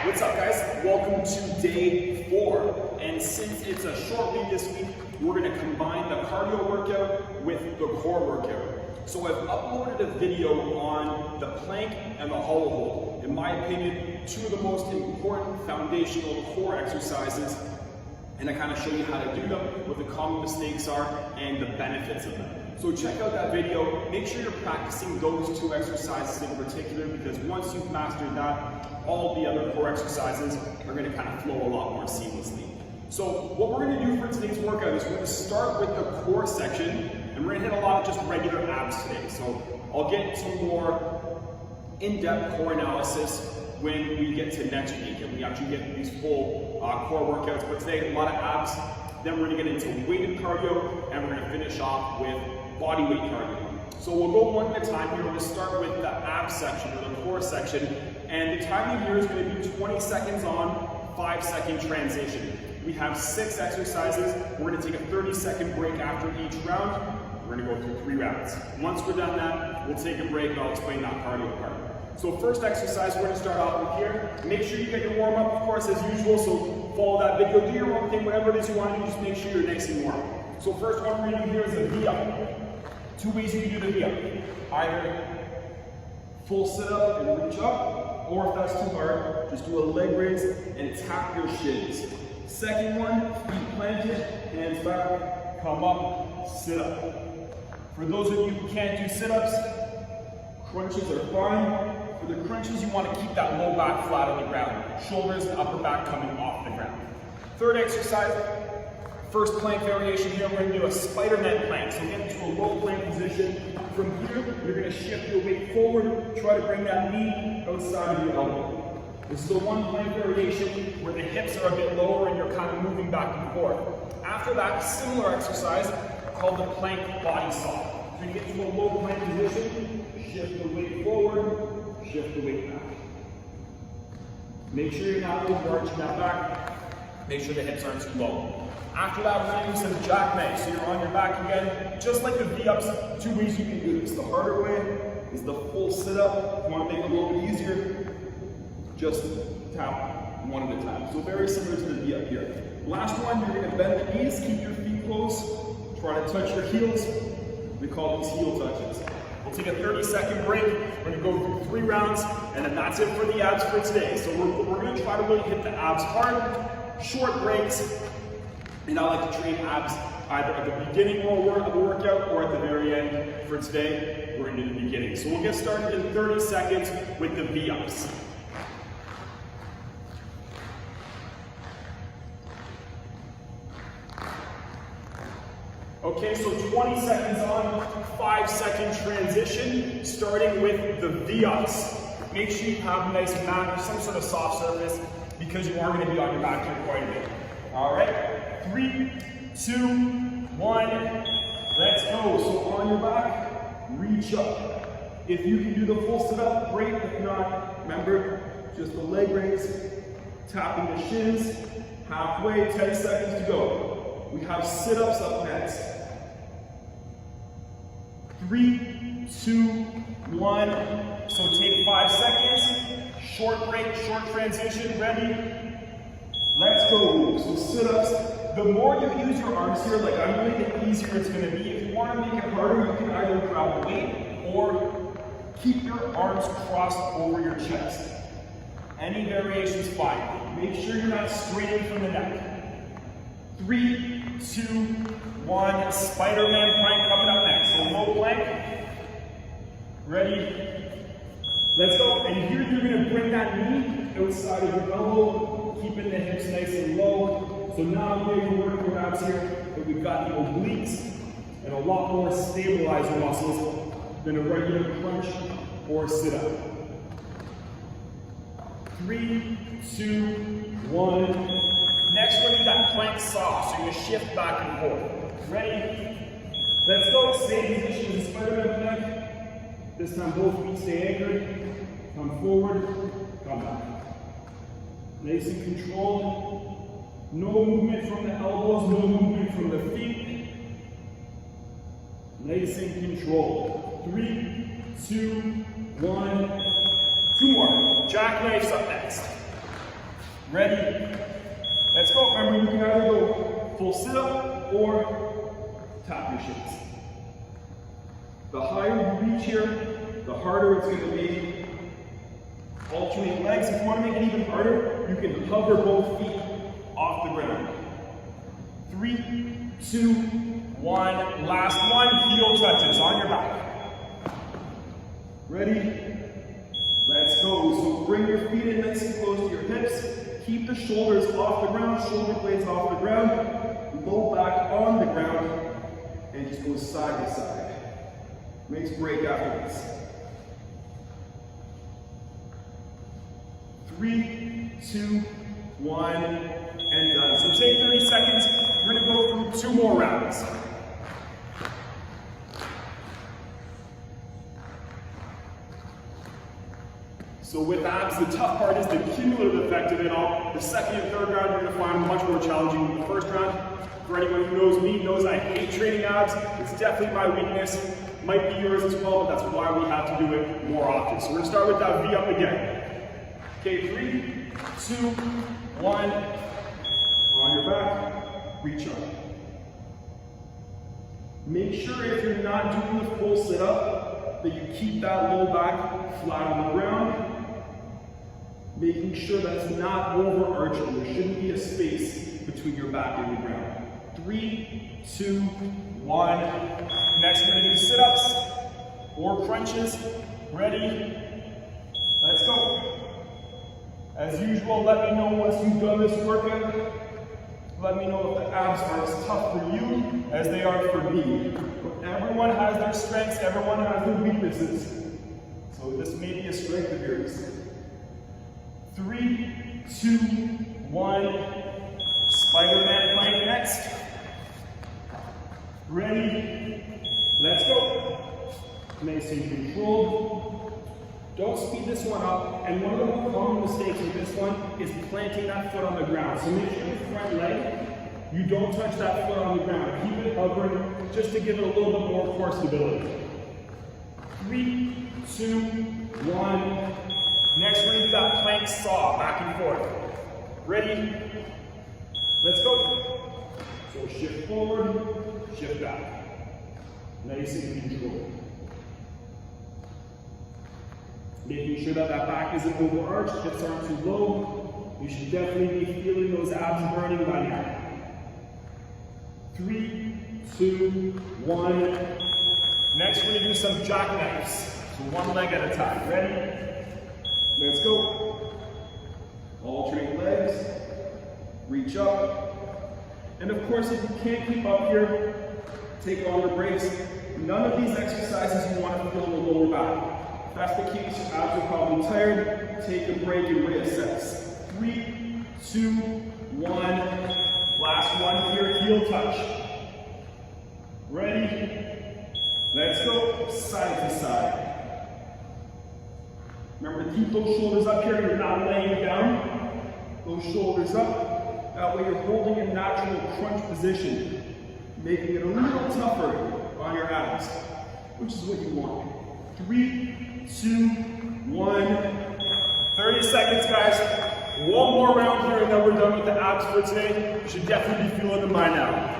What's up, guys? Welcome to day 4. And since it's a short week this week, we're going to combine the cardio workout with the core workout. So I've uploaded a video on the plank and the hollow hold. In my opinion, two of the most important foundational core exercises, and I kind of show you how to do them, what the common mistakes are, and the benefits of them. So check out that video. Make sure you're practicing those two exercises in particular, because once you've mastered that, all the other core exercises are going to kind of flow a lot more seamlessly. So what we're going to do for today's workout is we're going to start with the core section, and we're going to hit a lot of just regular abs today. So I'll get some more in-depth core analysis when we get to next week and we actually get these full core workouts. But today, a lot of abs. Then we're going to get into weighted cardio, and we're going to finish off with body weight cardio. So we'll go one at a time here. We're going to start with the abs section or the core section. And the timing here is going to be 20 seconds on, 5-second transition. We have 6 exercises. We're going to take a 30-second break after each round. We're going to go through 3 rounds. Once we're done that, we'll take a break and I'll explain that cardio part. So first exercise, we're going to start off with here. Make sure you get your warm up, of course, as usual. So follow that video, do your own thing, whatever it is you want to do, just make sure you're nice and warm. So first one we're going to do here is a V-up. 2 ways you can do the V-up. Either full sit-up and reach up, or if that's too hard, just do a leg raise and tap your shins. Second one, feet planted, hands back, come up, sit up. For those of you who can't do sit-ups, crunches are fine. For the crunches, you want to keep that low back flat on the ground. Shoulders and upper back coming off the ground. Third exercise, first plank variation here, we're going to do a Spider-Man plank. So get into a low plank position. From here, you're going to shift your weight forward, try to bring that knee outside of your elbow. This is the one plank variation where the hips are a bit lower and you're kind of moving back and forth. After that, similar exercise called the plank body saw. So you get to a low plank position, shift the weight forward, shift the weight back. Make sure you're not overarching that back. Make sure the hips aren't too low. After that, we're going to do some jackknife. So you're on your back again, just like the V-ups. 2 ways you can do this. The harder way is the full sit-up. If you want to make it a little bit easier, just tap one at a time. So very similar to the V-up here. Last one, you're going to bend the knees, keep your feet close, try to touch your heels. We call these heel touches. We'll take a 30-second break. We're going to go through 3 rounds, and then that's it for the abs for today. So we're going to try to really hit the abs hard, short breaks. And I like to train abs either at the beginning of the workout or at the very end. For today, we're going to do the beginning. So we'll get started in 30 seconds with the V-ups. Okay, so 20 seconds on, 5-second transition, starting with the V-ups. Make sure you have a nice mat or some sort of soft surface because you are going to be on your back here quite a bit. All right. 3, 2, 1, let's go. So on your back, reach up. If you can do the full sit-up, great. If not, remember, just the leg raise, tapping the shins, halfway, 10 seconds to go. We have sit-ups up next. 3, 2, 1. So take 5 seconds, short break, short transition, ready? Let's go. So sit-ups. The more you use your arms here, like I'm doing, the easier it's going to be. If you want to make it harder, you can either grab weight or keep your arms crossed over your chest. Any variation is fine. Make sure you're not straining from the neck. 3, 2, 1. Spider-Man plank coming up next. So low plank. Ready? Let's go. And here you're going to bring that knee outside of your elbow, keeping the hips nice and low. So now we're working your abs here, but we've got the obliques and a lot more stabilizer muscles than a regular crunch or sit-up. 3, 2, 1. Next one is that plank saw, so you're going to shift back and forth. Ready? Let's go. Same position as Spider-Man plank. This time both feet stay anchored. Come forward, come back. Nice and controlled. No movement from the elbows, no movement from the feet. Nice and controlled. 3, 2, 1. 2 more. Jackknifes up next. Ready? Let's go. Remember, you can either go full sit-up or tap your shins. The higher you reach here, the harder it's going to be. Alternate legs. If you want to make it even harder, you can hover both feet off the ground. 3, 2, 1. Last one. Heel touches on your back. Ready? Let's go. So bring your feet in nice and close to your hips. Keep the shoulders off the ground, shoulder blades off the ground. Low back on the ground. And just go side to side. Nice break after this. 3, 2, 1, and done. So take 30 seconds. We're going to go through 2 more rounds. So with abs, the tough part is the cumulative effect of it all. The second and third round, you're going to find much more challenging than the first round. For anyone who knows me, knows I hate training abs. It's definitely my weakness. Might be yours as well, but that's why we have to do it more often. So we're going to start with that V up again. Okay, 3, 2, 1. On your back, reach up. Make sure if you're not doing the full sit-up, that you keep that low back flat on the ground. Making sure that's not overarching. There shouldn't be a space between your back and the ground. 3, 2, 1. Next, we're going to do sit-ups or crunches. Ready? Let's go. As usual, let me know once you've done this workout. Let me know if the abs are as tough for you as they are for me. Everyone has their strengths, everyone has their weaknesses. So this may be a strength of yours. 3, 2, 1. Spider-Man plank next. Ready? Let's go. Nice and controlled. Don't speed this one up. And one of the more common mistakes with this one is planting that foot on the ground. So make sure your front leg, you don't touch that foot on the ground. Keep it hovering just to give it a little bit more core stability. 3, 2, 1. Next, we're going to do that plank saw, back and forth. Ready? Let's go. So shift forward, shift back. Nice and controlled. Making sure that that back isn't overarched, hips aren't too low. You should definitely be feeling those abs burning by now. 3, 2, 1. Next, we're going to do some jackknives. So one leg at a time. Ready? Let's go. Alternate legs. Reach up. And of course, if you can't keep up here, take longer breaks. None of these exercises you want to feel in the lower back. If that's the case, your abs are probably tired. Take a break and reassess. 3, 2, 1. Last one here, heel touch. Ready? Let's go. Side to side. Remember to keep those shoulders up here. You're not laying down. Those shoulders up. That way you're holding a natural crunch position, making it a little tougher on your abs, which is what you want. 3, 2, 1. 30 seconds, guys. One more round here and then we're done with the abs for today. You should definitely be feeling them by now.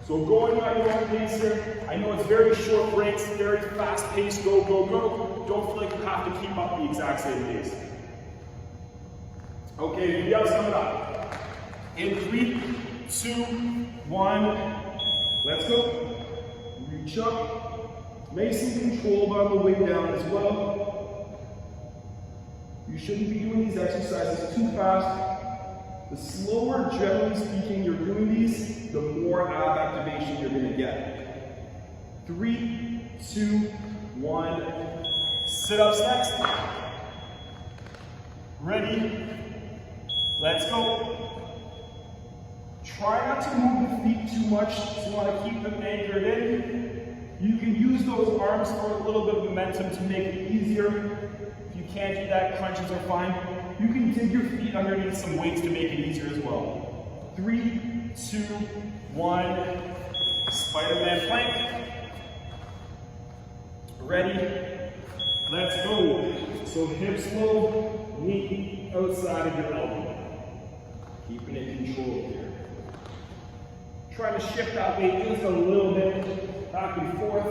So going at your own pace here. I know it's very short breaks, very fast pace, go, go, go. Don't feel like you have to keep up the exact same pace. Okay, the ups coming up. In 3, 2, 1. Let's go. Reach up. Nice and controlled on the way down as well. You shouldn't be doing these exercises too fast. The slower, generally speaking, you're doing these, the more ab activation you're going to get. 3, 2, 1. Sit-ups next. Ready? Let's go. Try not to move the feet too much. You want to keep them anchored in. You can use those arms for a little bit of momentum to make it easier. If you can't do that, crunches are fine. You can dig your feet underneath some weights to make it easier as well. 3, 2, 1. Spider-Man plank. Ready? Let's go. So hips low, knee outside of your elbow. Keeping it controlled here. Try to shift that weight just a little bit back and forth.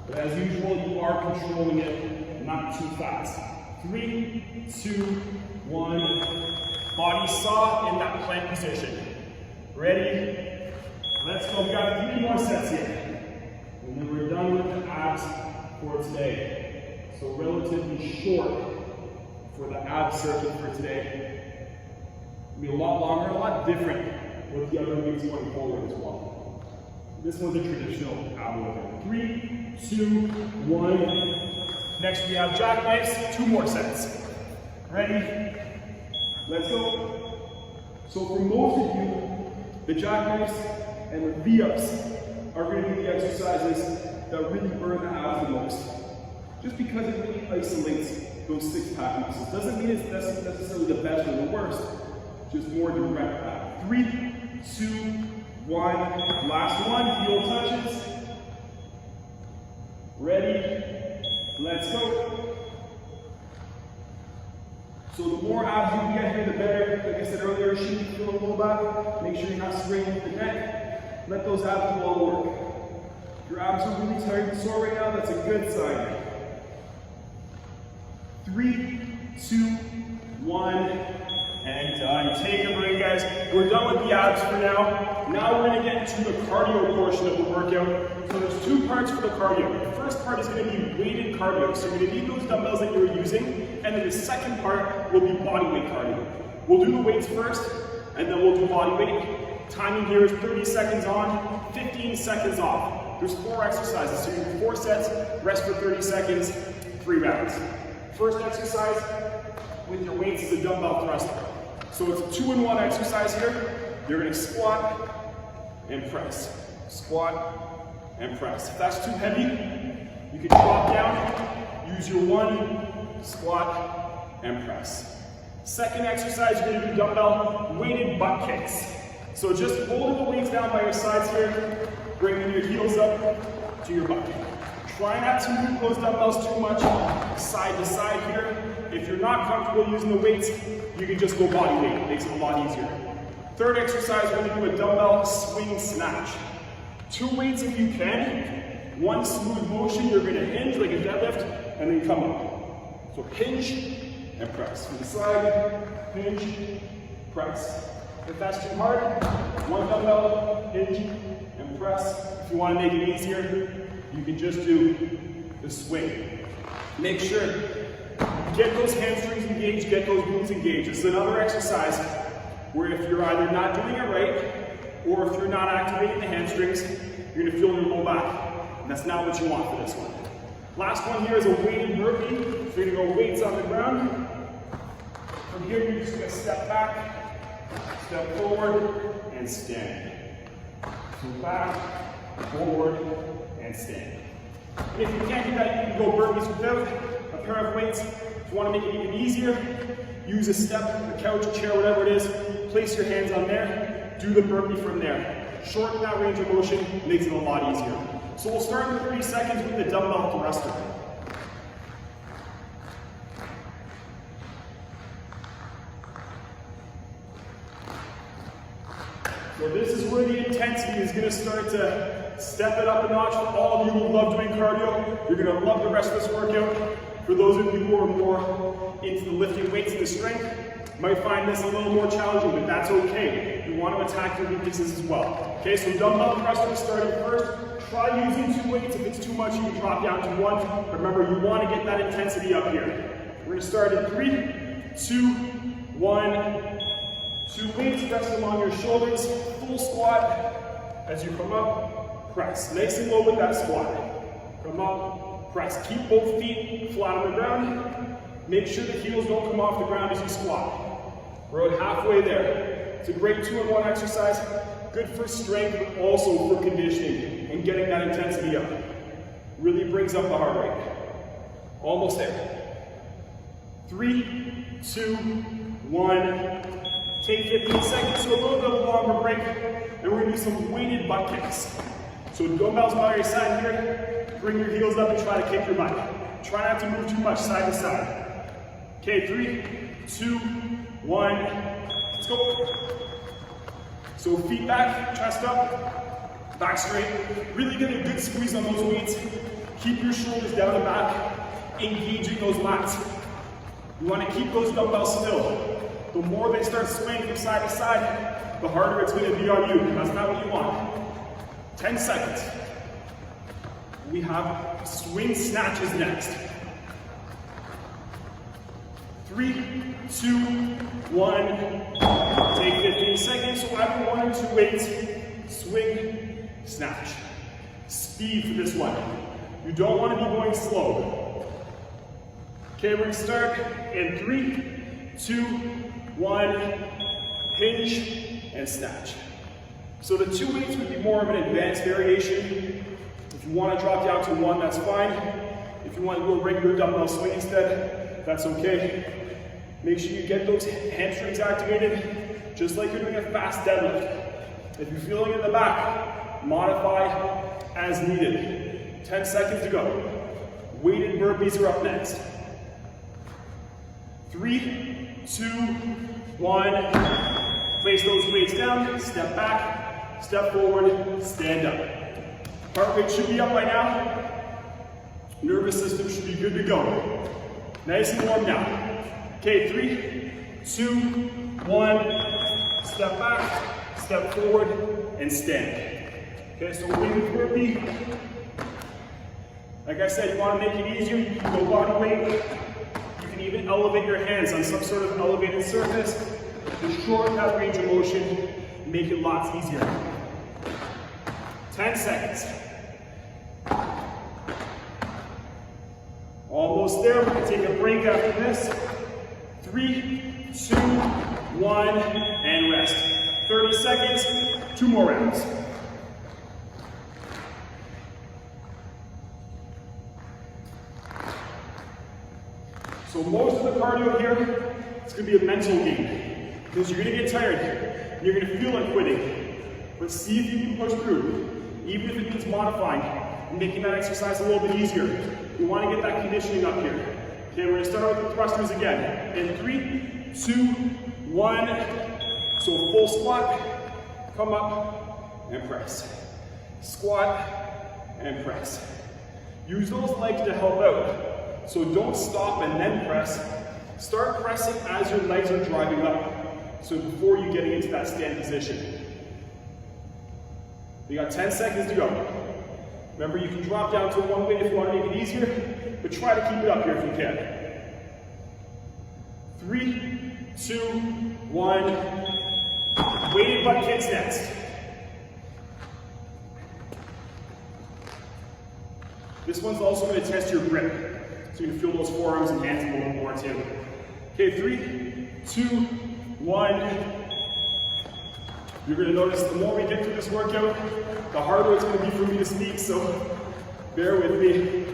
But as usual, you are controlling it, not too fast. 3, 2, 1. Body soft in that plank position. Ready? Let's go. We got 3 more sets here. And then we're done with the abs for today. So relatively short for the ab circuit for today. It'll be a lot longer, a lot different with the other weights going forward as well. This one's a traditional ab workout. 3, 2, 1. Next we have jackknives, 2 more sets. Ready? Let's go. So for most of you, the jackknives and the V-ups are going to be the exercises that really burn the abs the most. Just because it really isolates those 6-pack muscles. Doesn't mean it's necessarily the best or the worst, just more direct ab. 3, 2, 1. Last one, heel touches. Ready? Let's go. So the more abs you can get here, the better. Like I said earlier, shoot the low back. Make sure you're not straining the neck. Let those abs do all the work. If your abs are really tight and sore right now, that's a good sign. 3, 2, 1, and done. Take a break, guys. We're done with the abs for now. Now we're going to get into the cardio portion of the workout. So there's 2 parts for the cardio. The first part is going to be weighted cardio. So you're going to need those dumbbells that you're using, and then the second part will be body weight cardio. We'll do the weights first, and then we'll do body weight. Timing here is 30 seconds on, 15 seconds off. There's 4 exercises, so you do 4 sets, rest for 30 seconds, 3 rounds. First exercise with your weights is a dumbbell thruster. So it's a 2-in-1 exercise here. You're going to squat and press. Squat and press. If that's too heavy, you can drop down, use your 1, squat and press. Second exercise, you're going to do dumbbell weighted butt kicks. So just holding the weights down by your sides here, bringing your heels up to your butt kick. Try not to move those dumbbells too much side to side here. If you're not comfortable using the weights, you can just go body weight. It makes it a lot easier. Third exercise, we're going to do a dumbbell swing snatch. 2 weights if you can. 1 smooth motion, you're going to hinge like a deadlift, and then come up. So hinge and press. From the side, hinge, press. If that's too hard, 1 dumbbell, hinge, and press. If you want to make it easier, you can just do the swing. Make sure, get those hamstrings engaged, get those glutes engaged. This is another exercise where if you're either not doing it right, or if you're not activating the hamstrings, you're going to feel your low back. And that's not what you want for this one. Last one here is a weighted burpee. So you're going to go weights on the ground. From here, you're just going to step back, step forward, and stand. So back, forward, and stand. And if you can't do that, you can go burpees without a pair of weights. If you want to make it even easier, use a step, a couch, a chair, whatever it is. Place your hands on there. Do the burpee from there. Shorten that range of motion, makes it a lot easier. So we'll start in 30 seconds with the dumbbell thruster. So this is where the intensity is going to start to step it up a notch. For all of you who love doing cardio, you're going to love the rest of this workout. For those of you who are more into the lifting weights and the strength, might find this a little more challenging, but that's okay. You want to attack your weaknesses as well. Okay, so dumbbell thrusters starting first. Try using 2 weights. If it's too much, you can drop down to 1. Remember, you want to get that intensity up here. We're going to start in 3, 2, 1. 2 weights, rest them on your shoulders. Full squat. As you come up, press. Nice and low with that squat. Come up, press. Keep both feet flat on the ground. Make sure the heels don't come off the ground as you squat. We're about halfway there. It's a great 2-in-1 exercise. Good for strength, but also for conditioning and getting that intensity up. Really brings up the heart rate. Almost there. 3, 2, 1. Take 15 seconds, so a little bit of a longer break. And we're going to do some weighted butt kicks. So dumbbells by your side here, bring your heels up and try to kick your butt. Try not to move too much side to side. Okay, 3, 2, 1, let's go. So feet back, chest up, back straight. Really get a good squeeze on those weights. Keep your shoulders down and back, engaging those lats. You want to keep those dumbbells still. The more they start swaying from side to side, the harder it's going to be on you. That's not what you want. 10 seconds. We have swing snatches next. 3, 2, 1. Take 15 seconds. So after 1 or 2 weights, swing, snatch. Speed for this one. You don't want to be going slow. Okay, we're going to start in 3, 2, 1. Hinge and snatch. So the 2 weights would be more of an advanced variation. If you want to drop down to 1, that's fine. If you want to do a regular dumbbell swing instead, that's okay. Make sure you get those hamstrings activated, just like you're doing a fast deadlift. If you're feeling in the back, modify as needed. 10 seconds to go. Weighted burpees are up next. 3, 2, 1. Place those weights down, step back, step forward, stand up. Heart rate should be up by now. Nervous system should be good to go. Nice and warm now. Okay, 3, 2, 1. Step back, step forward, and stand. Okay, so weighted burpee. Like I said, you want to make it easier. You can go body weight. You can even elevate your hands on some sort of elevated surface to shorten that range of motion, make it lots easier. 10 seconds. Almost there. We're going to take a break after this. 3, 2, 1, and rest. 30 seconds, 2 more rounds. So most of the cardio here, it's going to be a mental game. Because you're going to get tired. You're going to feel like quitting. But see if you can push through. Even if it means modifying and making that exercise a little bit easier. You want to get that conditioning up here. Okay, we're going to start with the thrusters again. In 3, 2, 1. So full squat, come up, and press. Squat, and press. Use those legs to help out. So don't stop and then press. Start pressing as your legs are driving up. So before you getting into that stand position. You got 10 seconds to go. Remember, you can drop down to 1 weight if you want to make it easier, but try to keep it up here if you can. 3, 2, 1. Weighted butt kicks next. This one's also going to test your grip. So you can feel those forearms and hands a little bit more too. Okay, 3, 2, 1. You're going to notice the more we get through this workout, the harder it's going to be for me to speak, so bear with me.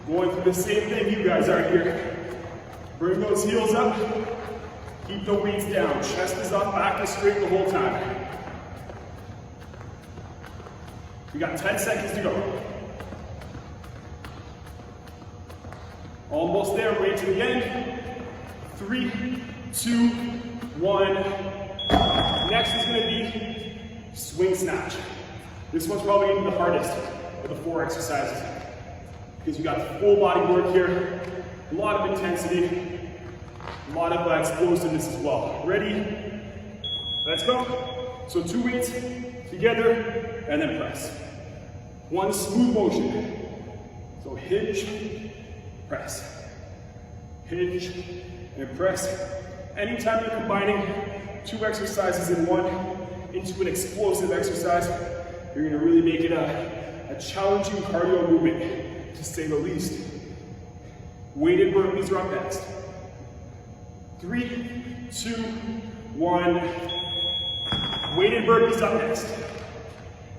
Going through the same thing you guys are here. Bring those heels up. Keep the weights down. Chest is up, back is straight the whole time. We got 10 seconds to go. Almost there, weight to the end. 3, 2, 1. Next is going to be swing snatch. This one's probably going to be the hardest of the 4 exercises because you got full body work here, a lot of intensity, a lot of explosiveness as well. Ready? Let's go. So 2 weights together and then press. 1 smooth motion. So hinge, press. Hinge and press. Anytime you're combining 2 exercises in one into an explosive exercise, you're going to really make it a challenging cardio movement, to say the least. Weighted burpees are up next. 3, 2, 1. Weighted burpees up next.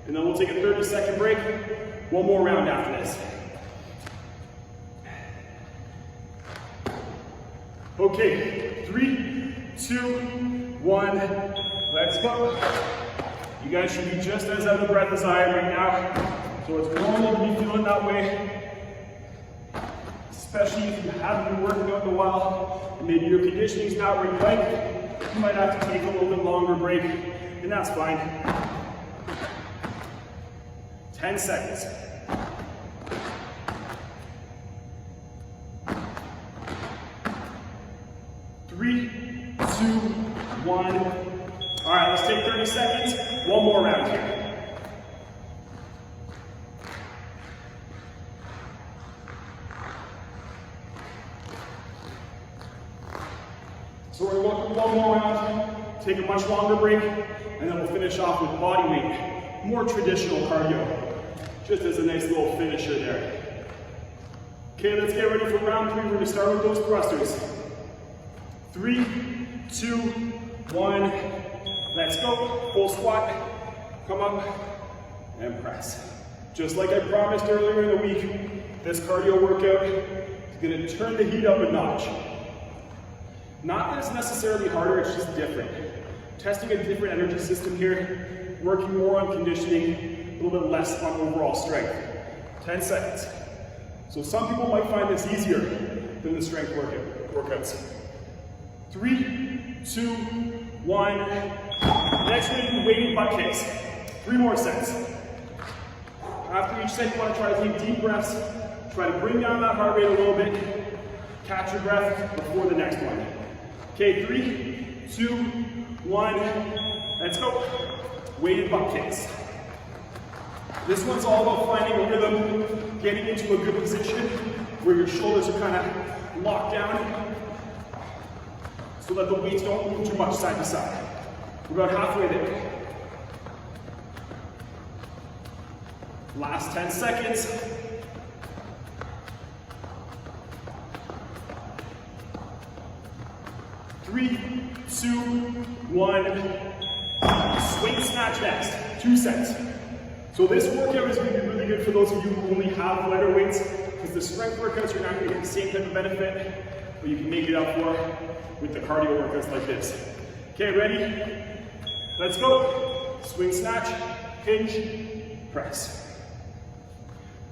And then we'll take a 30-second break. 1 more round after this. Okay, 3, 2, 1. Let's go. You guys should be just as out of breath as I am right now. So it's normal to be feeling that way. Especially if you haven't been working out in a while. And maybe your conditioning's not where you like it. You might have to take a little bit longer break. And that's fine. 10 seconds. 3, 2, 1. All right, let's take 30 seconds. One more round here. So we're going to look at one more round, take a much longer break, and then we'll finish off with body weight. More traditional cardio, just as a nice little finisher there. Okay, let's get ready for round 3. We're going to start with those thrusters. 3, 2, 1, let's go. Full squat, come up, and press. Just like I promised earlier in the week, this cardio workout is going to turn the heat up a notch. Not that it's necessarily harder, it's just different. Testing a different energy system here, working more on conditioning, a little bit less on overall strength. 10 seconds. So some people might find this easier than the strength workouts. 3, 2, 1. Next we're going to do weighted butt kicks. 3 more sets. After each set, you want to try to take deep breaths. Try to bring down that heart rate a little bit. Catch your breath before the next one. Okay, 3, 2, 1. Let's go. Weighted butt kicks. This one's all about finding a rhythm, getting into a good position where your shoulders are kind of locked down so that the weights don't move too much side to side. We're about halfway there. Last 10 seconds. 3, 2, 1. Swing snatch next. 2 sets. So this workout is going to be really good for those of you who only have lighter weights, because the strength workouts you're not going to get the same type of benefit, but you can make it up for with the cardio workouts like this. Okay, ready? Let's go. Swing snatch, hinge, press.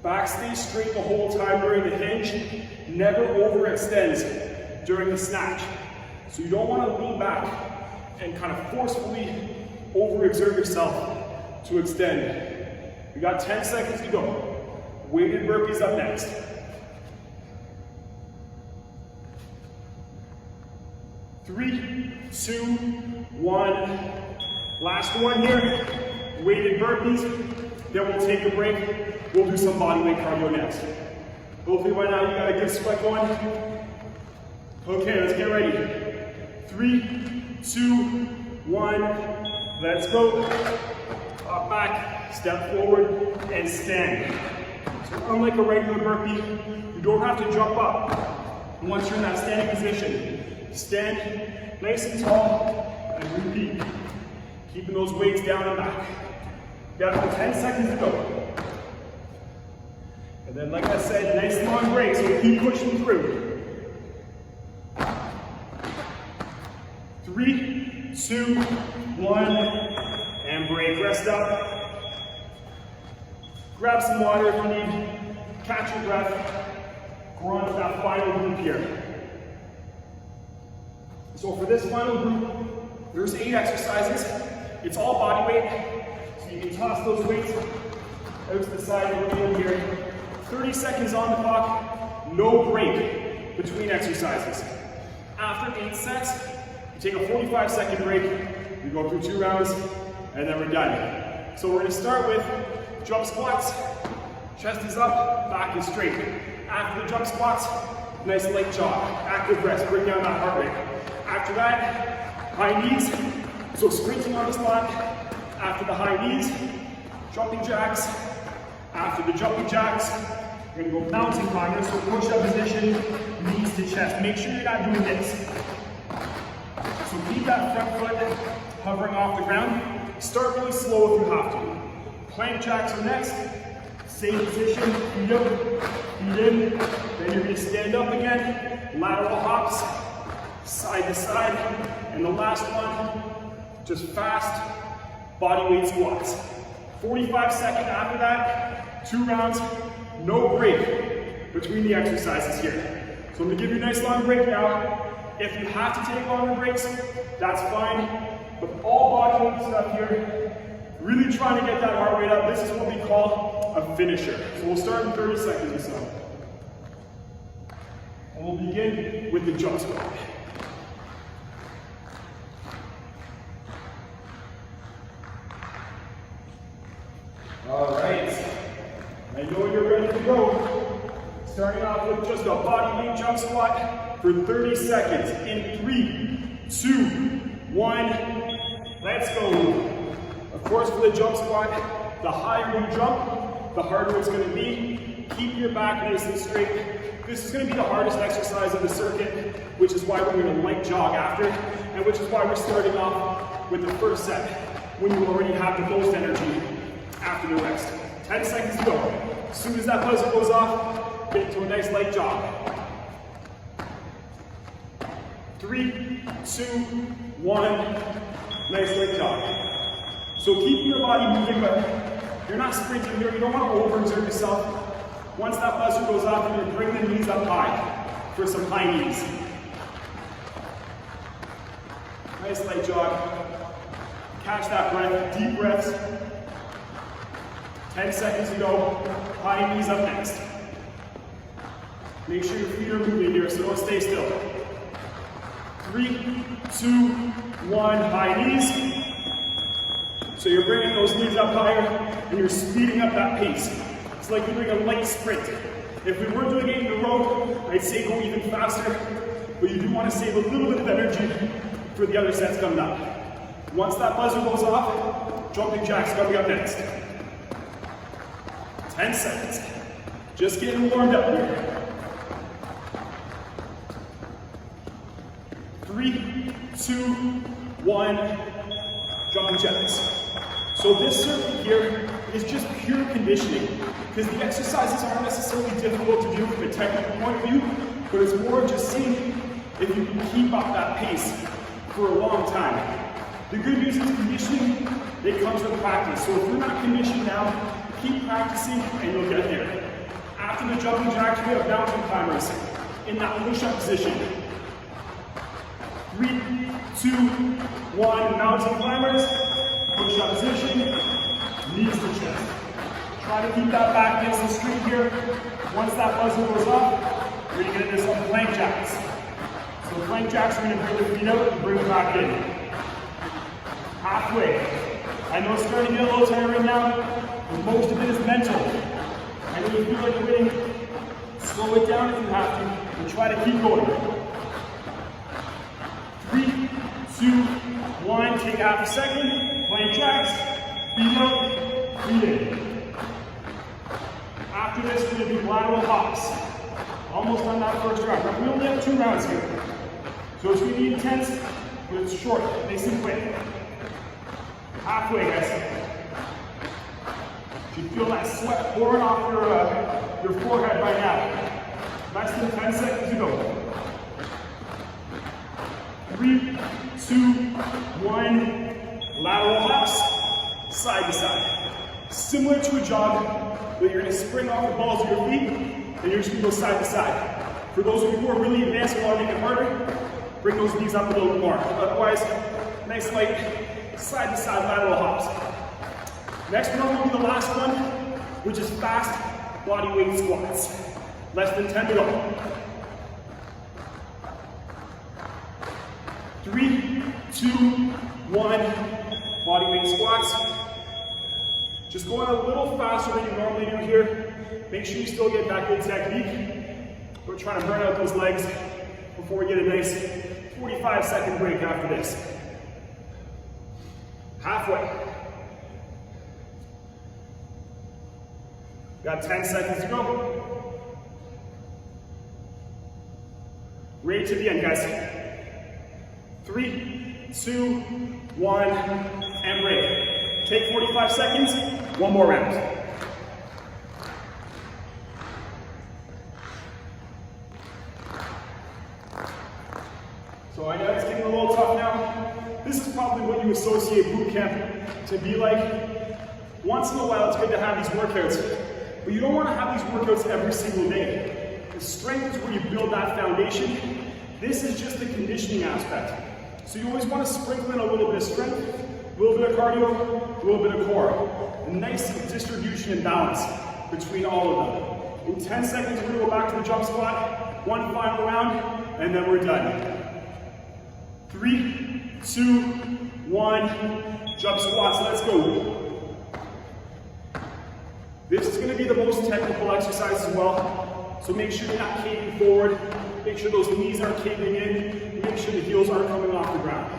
Back stays straight the whole time during the hinge. Never overextends during the snatch. So you don't want to lean back and kind of forcefully overexert yourself to extend. We got 10 seconds to go. Weighted burpees up next. 3, 2, 1. Last one here. Weighted burpees. Then we'll take a break. We'll do some body weight cardio next. Hopefully by now you got a good sweat going. Okay, let's get ready. 3, 2, 1. Let's go. Up back, step forward, and stand. So unlike a regular burpee, you don't have to jump up. Once you're in that standing position, stand nice and tall, and repeat. Keeping those weights down and back. You got about 10 seconds to go. And then, like I said, nice long break, so keep pushing through. 3, 2, 1, and break. Rest up. Grab some water if you need. Catch your breath. We're on to that final group here. So for this final group, there's 8 exercises. It's all body weight. So you can toss those weights out to the side of the room here. 30 seconds on the clock. No break between exercises. After 8 sets, you take a 45-second break. We go through 2 rounds, and then we're done. So we're going to start with jump squats. Chest is up, back is straight. After the jump squats, nice light jog. Active rest, bring down that heart rate. After that, high knees. So sprinting on the spot. After the high knees, jumping jacks. After the jumping jacks, we're going to go mountain climbers. So push-up position, knees to chest. Make sure you're not doing this. So keep that front foot hovering off the ground. Start really slow if you have to. Plank jacks are next. Same position, feet up, feet in. Then you're going to stand up again. Lateral hops, side to side. And the last one, just fast, body weight squats. 45 seconds after that, 2 rounds, no break between the exercises here. So I'm gonna give you a nice long break now. If you have to take longer breaks, that's fine. But all body weight stuff here, really trying to get that heart rate up. This is what we call a finisher. So we'll start in 30 seconds or so. And we'll begin with the jump squat. All right, I know you're ready to go. Starting off with just a body weight jump squat for 30 seconds. In 3, 2, 1, let's go. Of course, for the jump squat, the higher you jump, the harder it's going to be. Keep your back nice and straight. This is going to be the hardest exercise of the circuit, which is why we're going to light jog after, and which is why we're starting off with the first set, when you already have the most energy after the rest. 10 seconds to go. As soon as that buzzer goes off, get into a nice light jog. 3, 2, 1, nice light jog. So keep your body moving, but you're not sprinting here. You don't want to overexert yourself. Once that buzzer goes off, you're going to bring the knees up high for some high knees. Nice light jog. Catch that breath, deep breaths. 10 seconds to go. High knees up next. Make sure your feet are moving here, so don't stay still. 3, 2, 1, high knees. So you're bringing those knees up higher, and you're speeding up that pace. It's like you're doing a light sprint. If we were doing it in the road, I'd say go even faster, but you do want to save a little bit of energy for the other sets coming up. Once that buzzer goes off, jumping jacks coming up next. 10 seconds. Just getting warmed up here. 3, 2, 1, jumping jacks. So this circuit here is just pure conditioning, because the exercises aren't necessarily difficult to do from a technical point of view, but it's more just seeing if you can keep up that pace for a long time. The good news is conditioning, it comes with practice. So if you're not conditioned now, keep practicing and you'll get there. After the jumping jacks, we have mountain climbers in that push-up position. 3, 2, 1, mountain climbers, push-up position, knees to chest. Try to keep that back nice and straight here. Once that buzzer goes off, we're gonna get into some plank jacks. So plank jacks, we're gonna bring the feet out and bring them back in. Halfway. I know it's starting to get a little tiring now, but most of it is mental. I know you feel like you're winning. Slow it down if you have to, and try to keep going. 3, 2, 1, take half a second, plank jacks, feet out, feet in. After this, we're gonna do lateral hops. Almost on that first round. Now, we only have 2 rounds here. So it's gonna be intense, but it's short, nice and quick. Halfway, guys. You feel that sweat pouring off your forehead right now. Less than 10 seconds to go. 3, 2, 1, lateral hops, side to side. Similar to a jog, but you're gonna spring off the balls of your feet, and you're just gonna go side to side. For those of you who are really advanced and want to make it harder, bring those knees up a little bit more. Otherwise, nice light side to side lateral hops. Next one will be the last one, which is fast body weight squats. Less than 10 to go. 3, 2, 1, body weight squats. Just going a little faster than you normally do here. Make sure you still get that good technique. We're trying to burn out those legs before we get a nice 45-second break after this. Halfway. Got 10 seconds to go. Right to the end, guys. 3, 2, 1, and break. Take 45 seconds, one more round. So I know it's getting a little tough now. This is probably what you associate boot camp to to be like, once in a while it's good to have these workouts, but you don't want to have these workouts every single day. The strength is where you build that foundation. This is just the conditioning aspect. So you always want to sprinkle in a little bit of strength, a little bit of cardio, a little bit of core. A nice distribution and balance between all of them. In 10 seconds, we're going to go back to the jump squat. One final round, and then we're done. 3, 2, 1, jump squats, let's go. This is going to be the most technical exercise as well, so make sure you're not caving forward, make sure those knees aren't caving in, make sure the heels aren't coming off the ground.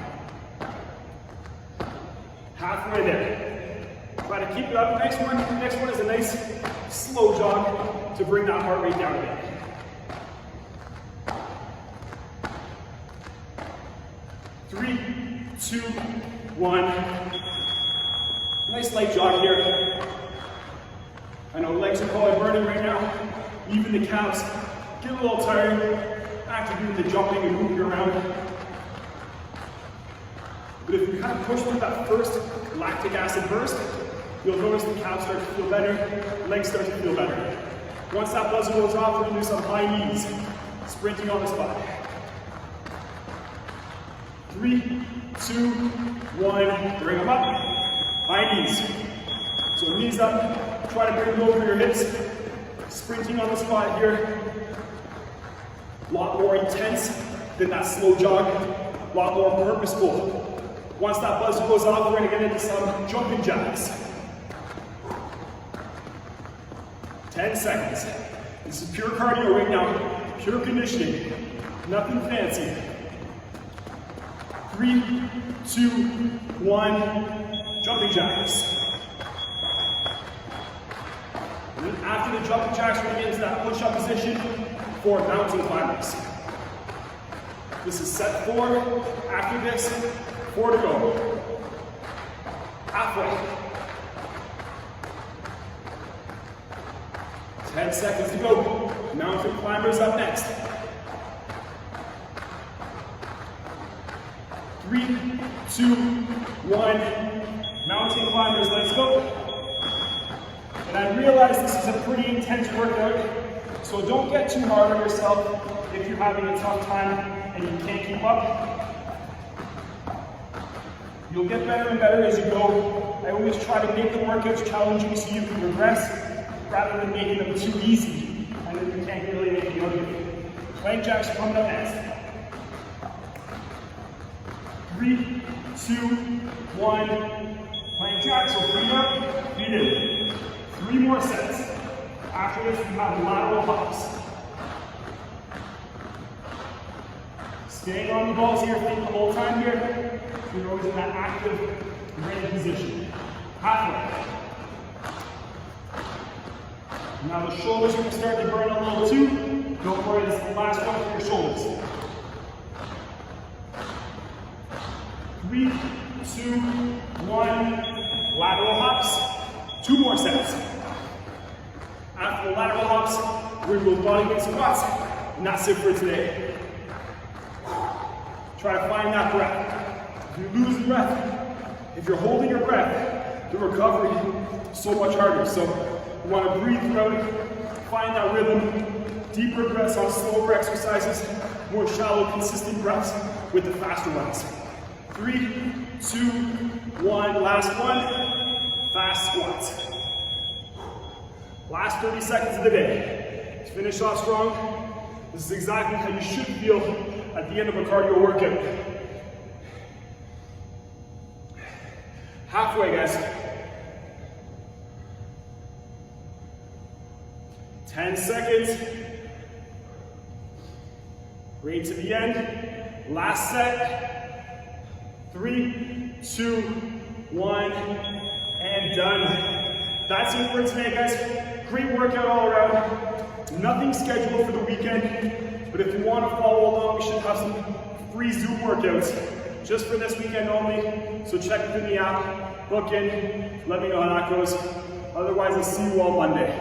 Halfway there. Try to keep it up. Next one is a nice slow jog to bring that heart rate down a bit. Three, 2, 1. Nice light jog here. I know legs are probably burning right now. Even the calves get a little tired after doing the jumping and moving around. But if you kind of push through that first lactic acid burst, you'll notice the calves start to feel better, legs start to feel better. Once that buzzer goes off, we're going to do some high knees, sprinting on the spot. 3, 2, 1, bring them up, high knees. So knees up, try to bring them over your hips, sprinting on the spot here. A lot more intense than that slow jog, a lot more purposeful. Once that buzzer goes off, we're going to get into some jumping jacks. 10 seconds. This is pure cardio right now, pure conditioning, nothing fancy. 3, 2, 1, jumping jacks. And then after the jumping jacks, we're going to get into that push-up position for mountain climbers. This is set 4. After this, 4 to go. Halfway. 10 seconds to go. Mountain climbers up next. 3, 2, 1. Mountain climbers, let's go. And I realize this is a pretty intense workout, so don't get too hard on yourself if you're having a tough time and you can't keep up. You'll get better and better as you go. I always try to make the workouts challenging so you can progress, rather than making them too easy, and then you can't really make the other. Plank jacks are coming up next. 3, 2, 1, plank jacks, so feet up, feet in. 3 more sets. After this, we have lateral hops. Staying on the balls here, feet the whole time here. So you're always in that active, ready position. Halfway. Now the shoulders are going to start to burn a little too. Don't worry, this is the last one for your shoulders. 3, 2, 1, lateral hops. 2 more sets. After the lateral hops, we're going to go body weight squats, and that's it for today. Try to find that breath. If you lose breath, if you're holding your breath, the recovery is so much harder. So you want to breathe throughout it, find that rhythm, deeper breaths on slower exercises, more shallow, consistent breaths with the faster ones. 3, 2, 1, last one, fast squats. Last 30 seconds of the day. Let's finish off strong. This is exactly how you should feel at the end of a cardio workout. Halfway, guys. 10 seconds. Bring it to the end. Last set. 3, 2, 1, and done. That's it for today, guys. Great workout all around. Nothing scheduled for the weekend, but if you want to follow along, we should have some free Zoom workouts just for this weekend only. So check within the app, book in, let me know how that goes. Otherwise, I'll see you all Monday.